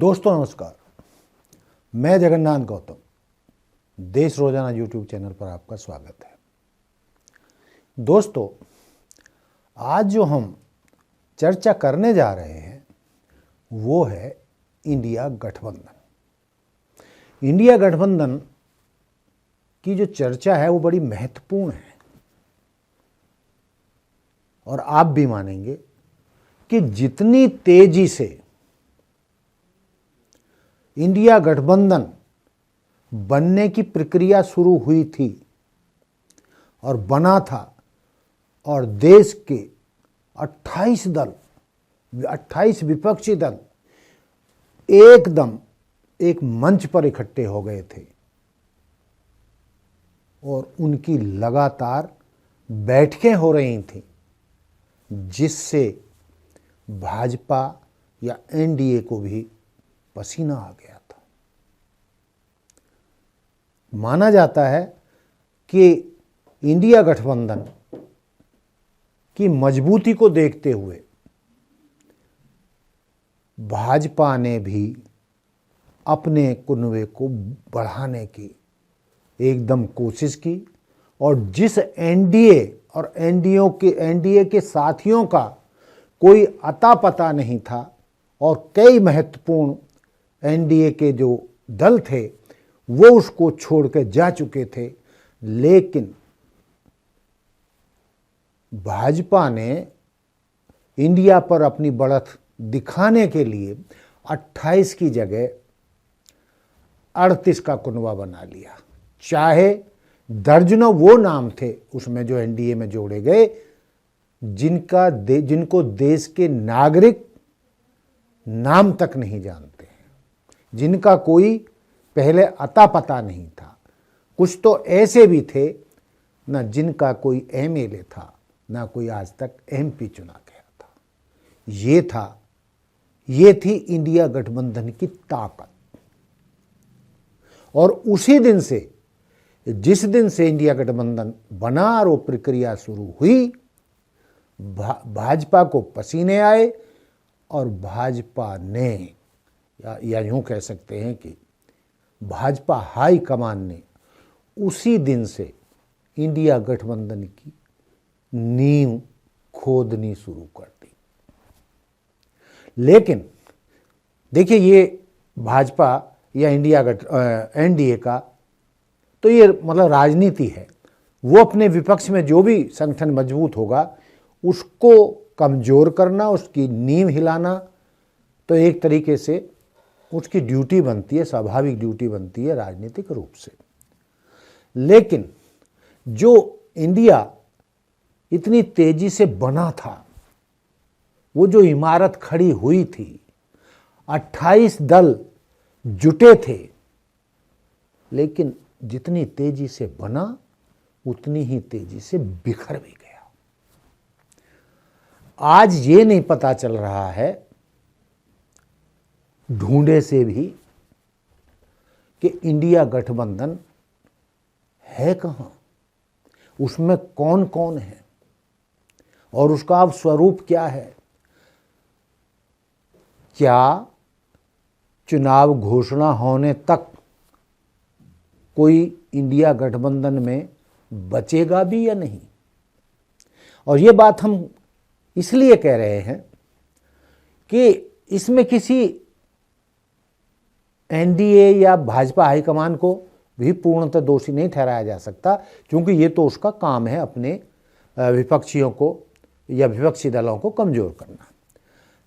दोस्तों नमस्कार, मैं जगन्नाथ गौतम देश रोजाना यूट्यूब चैनल पर आपका स्वागत है। दोस्तों, आज जो हम चर्चा करने जा रहे हैं वो है इंडिया गठबंधन। इंडिया गठबंधन की जो चर्चा है वो बड़ी महत्वपूर्ण है और आप भी मानेंगे कि जितनी तेजी से इंडिया गठबंधन बनने की प्रक्रिया शुरू हुई थी और बना था और देश के 28 विपक्षी दल एकदम एक मंच पर इकट्ठे हो गए थे और उनकी लगातार बैठकें हो रही थीं, जिससे भाजपा या एनडीए को भी पसीना आ गया था। माना जाता है कि इंडिया गठबंधन की मजबूती को देखते हुए भाजपा ने भी अपने कुनबे को बढ़ाने की एकदम कोशिश की और जिस एनडीए और एनडीए के साथियों का कोई अता पता नहीं था और कई महत्वपूर्ण एनडीए के जो दल थे वो उसको छोड़ के जा चुके थे, लेकिन भाजपा ने इंडिया पर अपनी बढ़त दिखाने के लिए 28 की जगह 38 का कुनबा बना लिया। चाहे दर्जनों वो नाम थे उसमें जो एनडीए में जोड़े गए जिनको देश के नागरिक नाम तक नहीं जानते हैं, जिनका कोई पहले अता पता नहीं था। कुछ तो ऐसे भी थे न जिनका कोई एमएलए था, ना कोई आज तक एमपी चुना गया था। ये थी इंडिया गठबंधन की ताकत। और उसी दिन से, जिस दिन से इंडिया गठबंधन बना और वो प्रक्रिया शुरू हुई, भाजपा को पसीने आए और भाजपा ने या यूं कह सकते हैं कि भाजपा हाई कमान ने उसी दिन से इंडिया गठबंधन की नींव खोदनी शुरू कर दी। लेकिन देखिए, ये भाजपा या एनडीए का तो ये मतलब राजनीति है। वो अपने विपक्ष में जो भी संगठन मजबूत होगा उसको कमज़ोर करना, उसकी नींव हिलाना तो एक तरीके से उसकी ड्यूटी बनती है, स्वाभाविक ड्यूटी बनती है राजनीतिक रूप से। लेकिन जो इंडिया इतनी तेजी से बना था, वो जो इमारत खड़ी हुई थी, 28 दल जुटे थे, लेकिन जितनी तेजी से बना उतनी ही तेजी से बिखर भी गया। आज ये नहीं पता चल रहा है ढूंढे से भी कि इंडिया गठबंधन है कहाँ, उसमें कौन कौन है और उसका अब स्वरूप क्या है। क्या चुनाव घोषणा होने तक कोई इंडिया गठबंधन में बचेगा भी या नहीं। और ये बात हम इसलिए कह रहे हैं कि इसमें किसी एनडीए या भाजपा हाईकमान को भी पूर्णतः दोषी नहीं ठहराया जा सकता, क्योंकि ये तो उसका काम है अपने विपक्षियों को या विपक्षी दलों को कमज़ोर करना।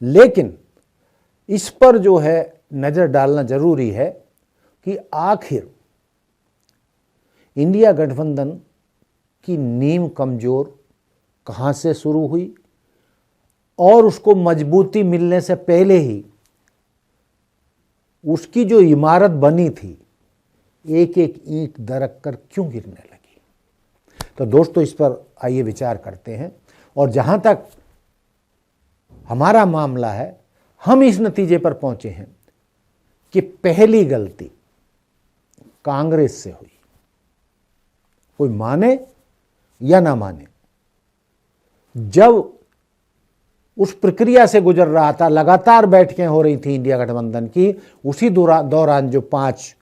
लेकिन इस पर जो है नज़र डालना ज़रूरी है कि आखिर इंडिया गठबंधन की नींव कमज़ोर कहाँ से शुरू हुई और उसको मजबूती मिलने से पहले ही उसकी जो इमारत बनी थी एक एक ईंट दरक कर क्यों गिरने लगी। तो दोस्तों, इस पर आइए विचार करते हैं। और जहाँ तक हमारा मामला है, हम इस नतीजे पर पहुंचे हैं कि पहली गलती कांग्रेस से हुई। कोई माने या ना माने, जब उस प्रक्रिया से गुजर रहा था, लगातार बैठकें हो रही थी इंडिया गठबंधन की। उसी दौरान जो 5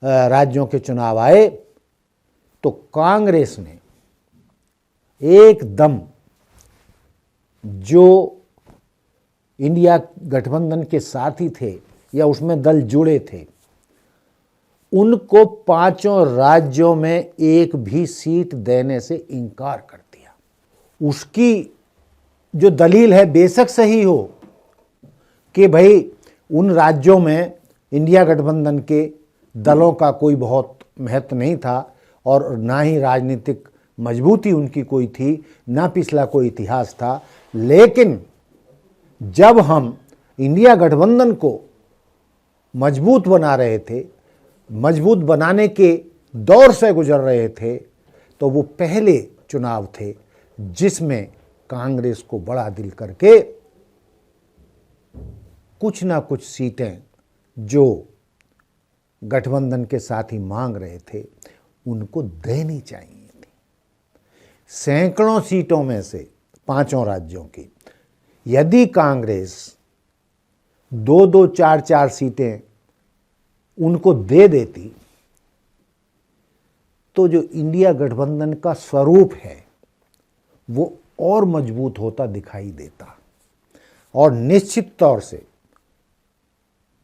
राज्यों के चुनाव आए तो कांग्रेस ने एकदम जो इंडिया गठबंधन के साथी थे या उसमें दल जुड़े थे, उनको 5 राज्यों में एक भी सीट देने से इनकार कर दिया। उसकी जो दलील है बेशक सही हो कि भाई उन राज्यों में इंडिया गठबंधन के दलों का कोई बहुत महत्व नहीं था और ना ही राजनीतिक मजबूती उनकी कोई थी, ना पिछला कोई इतिहास था, लेकिन जब हम इंडिया गठबंधन को मजबूत बना रहे थे, मजबूत बनाने के दौर से गुजर रहे थे, तो वो पहले चुनाव थे जिसमें कांग्रेस को बड़ा दिल करके कुछ ना कुछ सीटें जो गठबंधन के साथ ही मांग रहे थे उनको देनी चाहिए थी। सैकड़ों सीटों में से 5 राज्यों की यदि कांग्रेस 2-2, 4-4 सीटें उनको दे देती तो जो इंडिया गठबंधन का स्वरूप है वो और मजबूत होता दिखाई देता। और निश्चित तौर से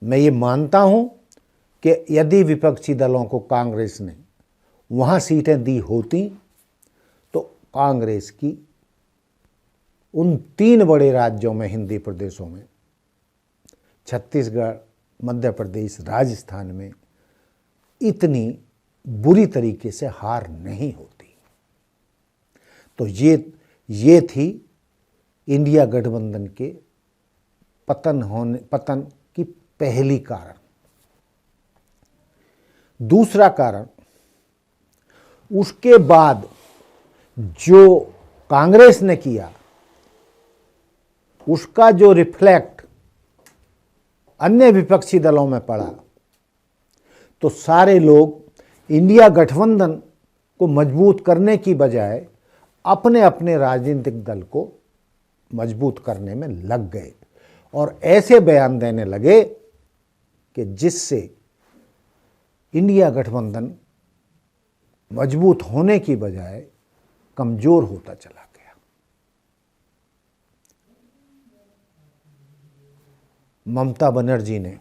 मैं ये मानता हूं कि यदि विपक्षी दलों को कांग्रेस ने वहां सीटें दी होती तो कांग्रेस की उन 3 बड़े राज्यों में, हिंदी प्रदेशों में, छत्तीसगढ़, मध्य प्रदेश, राजस्थान में इतनी बुरी तरीके से हार नहीं होती। तो ये थी इंडिया गठबंधन के पतन की पहली कारण। दूसरा कारण, उसके बाद जो कांग्रेस ने किया उसका जो रिफ्लेक्ट अन्य विपक्षी दलों में पड़ा, तो सारे लोग इंडिया गठबंधन को मजबूत करने की बजाय अपने अपने राजनीतिक दल को मजबूत करने में लग गए और ऐसे बयान देने लगे कि जिससे इंडिया गठबंधन मजबूत होने की बजाय कमजोर होता चला गया। ममता बनर्जी ने,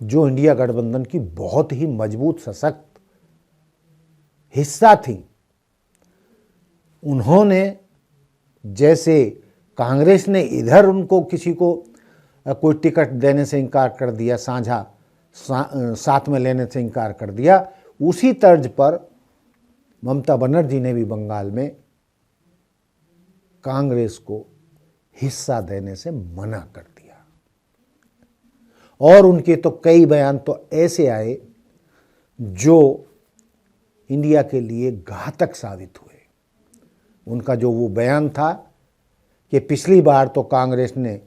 जो इंडिया गठबंधन की बहुत ही मजबूत सशक्त हिस्सा थी, उन्होंने जैसे कांग्रेस ने इधर उनको किसी को कोई टिकट देने से इनकार कर दिया, साथ में लेने से इनकार कर दिया, उसी तर्ज पर ममता बनर्जी ने भी बंगाल में कांग्रेस को हिस्सा देने से मना कर दिया। और उनके तो कई बयान तो ऐसे आए जो इंडिया के लिए घातक साबित हुए। उनका जो वो बयान था कि पिछली बार तो कांग्रेस ने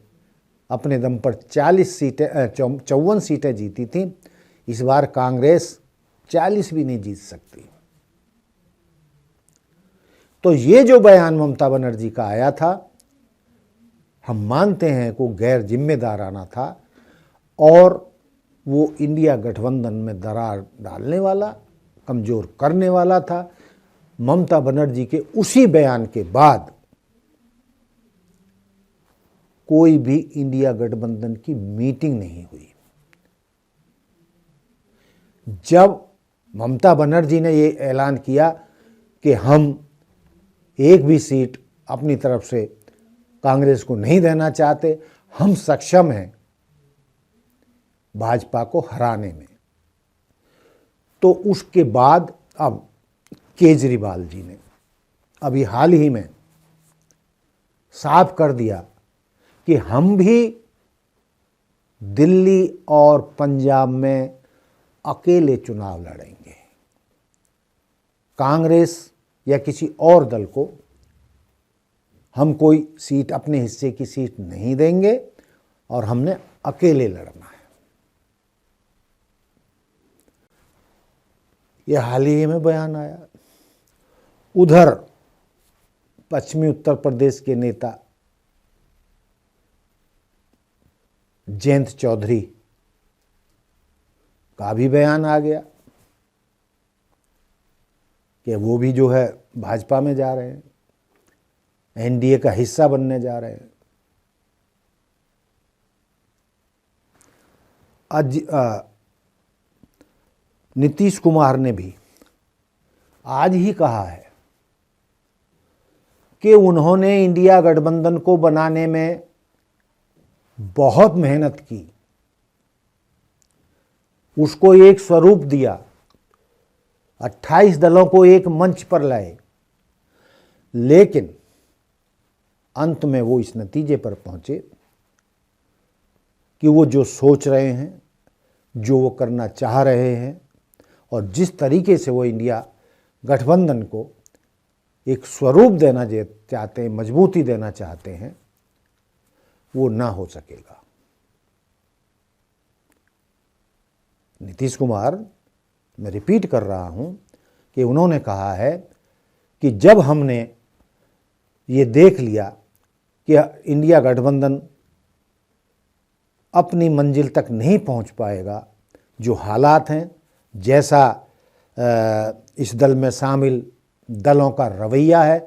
अपने दम पर 54 सीटें जीती थी, इस बार कांग्रेस 40 भी नहीं जीत सकती। तो ये जो बयान ममता बनर्जी का आया था, हम मानते हैं कि वो गैर जिम्मेदाराना था और वो इंडिया गठबंधन में दरार डालने वाला, कमजोर करने वाला था। ममता बनर्जी के उसी बयान के बाद कोई भी इंडिया गठबंधन की मीटिंग नहीं हुई। जब ममता बनर्जी ने ये ऐलान किया कि हम एक भी सीट अपनी तरफ से कांग्रेस को नहीं देना चाहते, हम सक्षम हैं भाजपा को हराने में, तो उसके बाद अब केजरीवाल जी ने अभी हाल ही में साफ कर दिया कि हम भी दिल्ली और पंजाब में अकेले चुनाव लड़ेंगे, कांग्रेस या किसी और दल को हम कोई सीट, अपने हिस्से की सीट नहीं देंगे और हमने अकेले लड़ना है। यह हाल ही में बयान आया। उधर पश्चिमी उत्तर प्रदेश के नेता जयंत चौधरी का भी बयान आ गया कि वो भी जो है भाजपा में जा रहे हैं, एनडीए का हिस्सा बनने जा रहे हैं। आज नीतीश कुमार ने भी आज ही कहा है कि उन्होंने इंडिया गठबंधन को बनाने में बहुत मेहनत की, उसको एक स्वरूप दिया, 28 दलों को एक मंच पर लाए, लेकिन अंत में वो इस नतीजे पर पहुंचे कि वो जो सोच रहे हैं, जो वो करना चाह रहे हैं और जिस तरीके से वो इंडिया गठबंधन को एक स्वरूप देना चाहते हैं, मजबूती देना चाहते हैं, वो ना हो सकेगा। नीतीश कुमार, मैं रिपीट कर रहा हूं कि उन्होंने कहा है कि जब हमने ये देख लिया कि इंडिया गठबंधन अपनी मंजिल तक नहीं पहुंच पाएगा, जो हालात हैं, जैसा इस दल में शामिल दलों का रवैया है,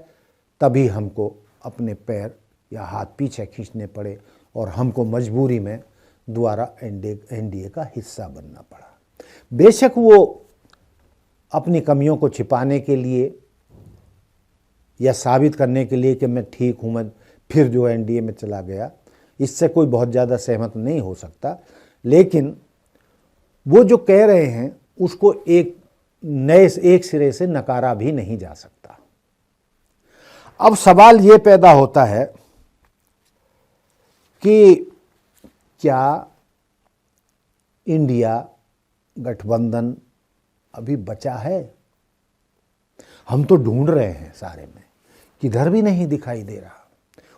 तभी हमको अपने पैर या हाथ पीछे खींचने पड़े और हमको मजबूरी में दोबारा एनडीए का हिस्सा बनना पड़ा। बेशक वो अपनी कमियों को छिपाने के लिए या साबित करने के लिए कि मैं ठीक हूँ, मैं फिर जो एनडीए में चला गया, इससे कोई बहुत ज़्यादा सहमत नहीं हो सकता, लेकिन वो जो कह रहे हैं उसको एक सिरे से नकारा भी नहीं जा सकता। अब सवाल ये पैदा होता है कि क्या इंडिया गठबंधन अभी बचा है? हम तो ढूंढ रहे हैं सारे में, किधर भी नहीं दिखाई दे रहा,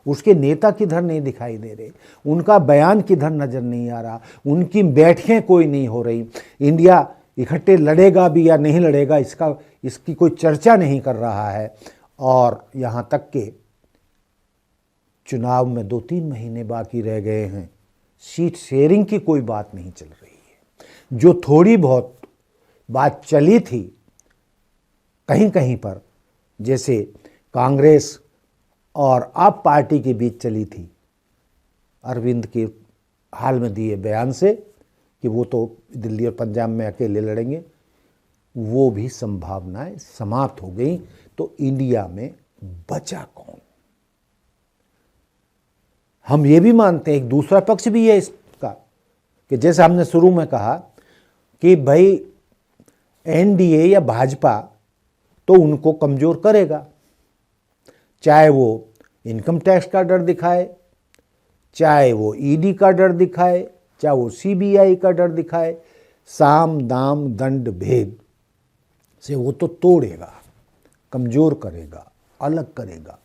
उसके नेता किधर नहीं दिखाई दे रहे, उनका बयान किधर नजर नहीं आ रहा, उनकी बैठकें कोई नहीं हो रही, इंडिया इकट्ठे लड़ेगा भी या नहीं लड़ेगा इसकी कोई चर्चा नहीं कर रहा है, और यहाँ तक के चुनाव में 2-3 महीने बाकी रह गए हैं, सीट शेयरिंग की कोई बात नहीं चल रही है। जो थोड़ी बहुत बात चली थी कहीं कहीं पर, जैसे कांग्रेस और आप पार्टी के बीच चली थी, अरविंद के हाल में दिए बयान से कि वो तो दिल्ली और पंजाब में अकेले लड़ेंगे, वो भी संभावनाएं समाप्त हो गई। तो इंडिया में बचा कौन? हम ये भी मानते हैं, एक दूसरा पक्ष भी है इसका, कि जैसे हमने शुरू में कहा कि भाई एनडीए या भाजपा तो उनको कमज़ोर करेगा, चाहे वो इनकम टैक्स का डर दिखाए, चाहे वो ईडी का डर दिखाए, चाहे वो सीबीआई का डर दिखाए, साम दाम दंड भेद से वो तो तोड़ेगा, कमज़ोर करेगा, अलग करेगा।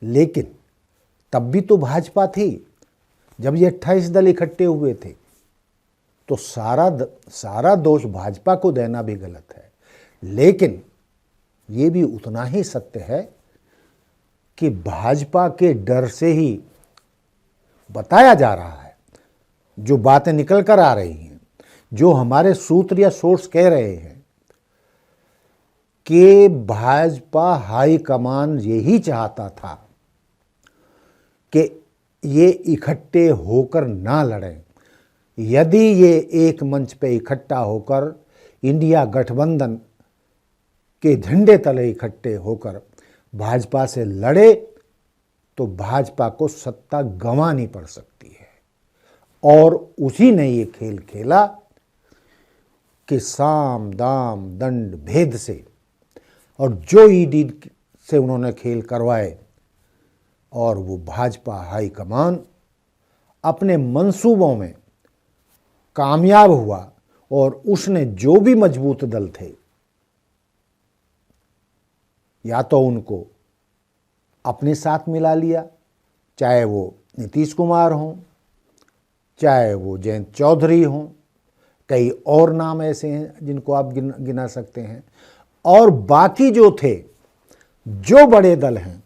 लेकिन तब भी तो भाजपा थी, जब ये 28 दल इकट्ठे हुए थे, तो सारा दोष भाजपा को देना भी गलत है। लेकिन ये भी उतना ही सत्य है कि भाजपा के डर से ही बताया जा रहा है, जो बातें निकल कर आ रही हैं, जो हमारे सूत्र या सोर्स कह रहे हैं कि भाजपा हाईकमान यही चाहता था कि ये इकट्ठे होकर ना लड़ें। यदि ये एक मंच पे इकट्ठा होकर इंडिया गठबंधन के झंडे तले इकट्ठे होकर भाजपा से लड़े तो भाजपा को सत्ता गंवानी पड़ सकती है। और उसी ने ये खेल खेला कि साम दाम दंड भेद से, और जो ईडी से उन्होंने खेल करवाए, और वो भाजपा हाईकमान अपने मंसूबों में कामयाब हुआ, और उसने जो भी मजबूत दल थे, या तो उनको अपने साथ मिला लिया, चाहे वो नीतीश कुमार हों, चाहे वो जयंत चौधरी हों, कई और नाम ऐसे हैं जिनको आप गिना सकते हैं, और बाकी जो थे, जो बड़े दल हैं,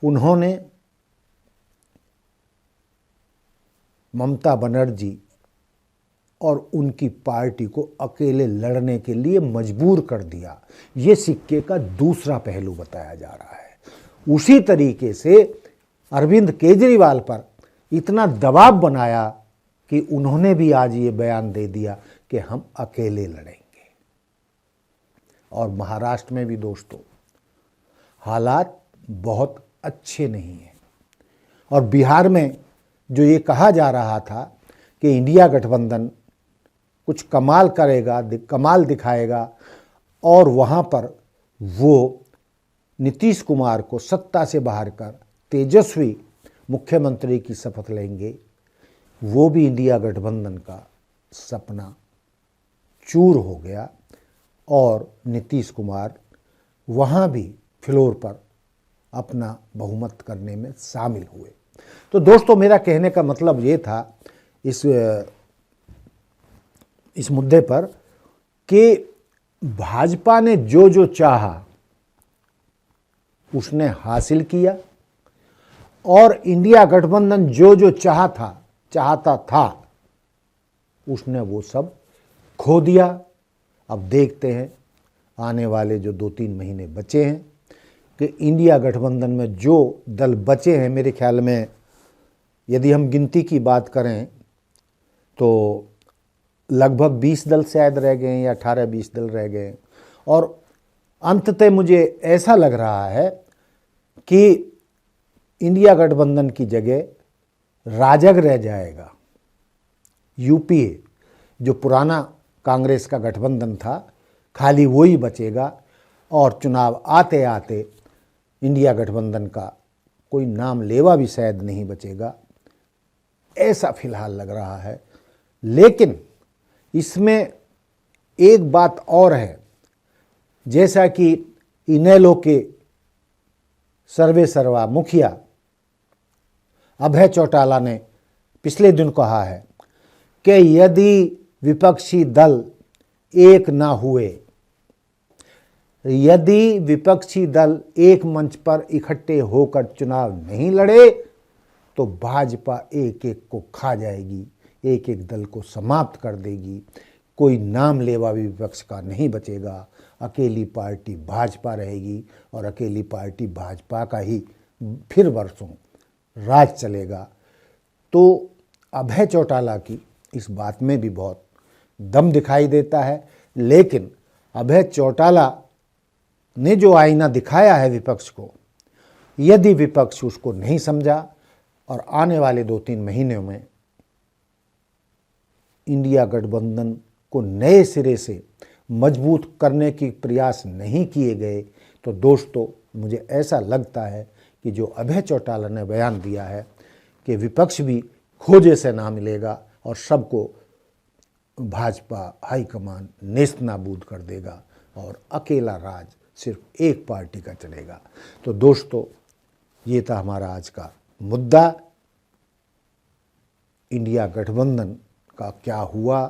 उन्होंने ममता बनर्जी और उनकी पार्टी को अकेले लड़ने के लिए मजबूर कर दिया। ये सिक्के का दूसरा पहलू बताया जा रहा है। उसी तरीके से अरविंद केजरीवाल पर इतना दबाव बनाया कि उन्होंने भी आज ये बयान दे दिया कि हम अकेले लड़ेंगे। और महाराष्ट्र में भी दोस्तों हालात बहुत अच्छे नहीं हैं। और बिहार में जो ये कहा जा रहा था कि इंडिया गठबंधन कुछ कमाल करेगा, कमाल दिखाएगा और वहाँ पर वो नीतीश कुमार को सत्ता से बाहर कर तेजस्वी मुख्यमंत्री की शपथ लेंगे, वो भी इंडिया गठबंधन का सपना चूर हो गया और नीतीश कुमार वहाँ भी फ्लोर पर अपना बहुमत करने में शामिल हुए। तो दोस्तों मेरा कहने का मतलब ये था इस मुद्दे पर कि भाजपा ने जो जो चाहा उसने हासिल किया और इंडिया गठबंधन जो जो चाहता था उसने वो सब खो दिया। अब देखते हैं आने वाले जो 2-3 महीने बचे हैं कि इंडिया गठबंधन में जो दल बचे हैं, मेरे ख्याल में यदि हम गिनती की बात करें तो लगभग 20 दल शायद रह गए हैं या 18-20 दल रह गए हैं। और अंततः मुझे ऐसा लग रहा है कि इंडिया गठबंधन की जगह राजग रह जाएगा। यूपीए जो पुराना कांग्रेस का गठबंधन था खाली वही बचेगा और चुनाव आते आते इंडिया गठबंधन का कोई नाम लेवा भी शायद नहीं बचेगा, ऐसा फिलहाल लग रहा है। लेकिन इसमें एक बात और है, जैसा कि इनेलो के सर्वे सर्वा मुखिया अभय चौटाला ने पिछले दिन कहा है कि यदि विपक्षी दल एक ना हुए, यदि विपक्षी दल एक मंच पर इकट्ठे होकर चुनाव नहीं लड़े तो भाजपा एक एक को खा जाएगी, एक एक दल को समाप्त कर देगी, कोई नाम लेवा भी विपक्ष का नहीं बचेगा, अकेली पार्टी भाजपा रहेगी और अकेली पार्टी भाजपा का ही फिर वर्षों राज चलेगा। तो अभय चौटाला की इस बात में भी बहुत दम दिखाई देता है। लेकिन अभय चौटाला ने जो आईना दिखाया है विपक्ष को, यदि विपक्ष उसको नहीं समझा और आने वाले 2-3 महीनों में इंडिया गठबंधन को नए सिरे से मजबूत करने की प्रयास नहीं किए गए तो दोस्तों मुझे ऐसा लगता है कि जो अभय चौटाला ने बयान दिया है कि विपक्ष भी खोजे से ना मिलेगा और सबको भाजपा हाईकमान नेस्त नाबूद कर देगा और अकेला राज सिर्फ एक पार्टी का चलेगा। तो दोस्तों ये था हमारा आज का मुद्दा, इंडिया गठबंधन का क्या हुआ,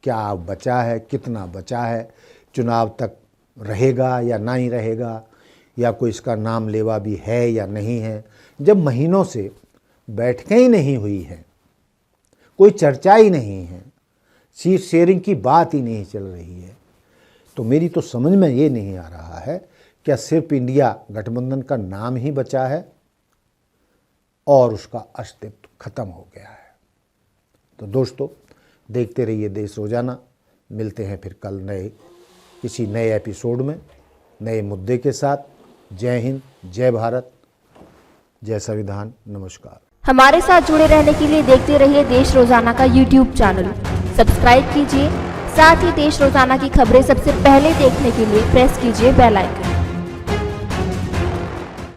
क्या बचा है, कितना बचा है, चुनाव तक रहेगा या नहीं रहेगा, या कोई इसका नाम लेवा भी है या नहीं है। जब महीनों से बैठकें ही नहीं हुई हैं, कोई चर्चा ही नहीं है, सीट शेयरिंग की बात ही नहीं चल रही है, तो मेरी तो समझ में ये नहीं आ रहा है क्या सिर्फ इंडिया गठबंधन का नाम ही बचा है और उसका अस्तित्व खत्म हो गया है। तो दोस्तों देखते रहिए देश रोजाना, मिलते हैं फिर कल किसी नए एपिसोड में नए मुद्दे के साथ। जय हिंद, जय भारत, जय संविधान, नमस्कार। हमारे साथ जुड़े रहने के लिए देखते रहिए देश रोजाना का YouTube चैनल, सब्सक्राइब कीजिए। साथ ही देश रोजाना की खबरें सबसे पहले देखने के लिए प्रेस कीजिए बेल आइकन।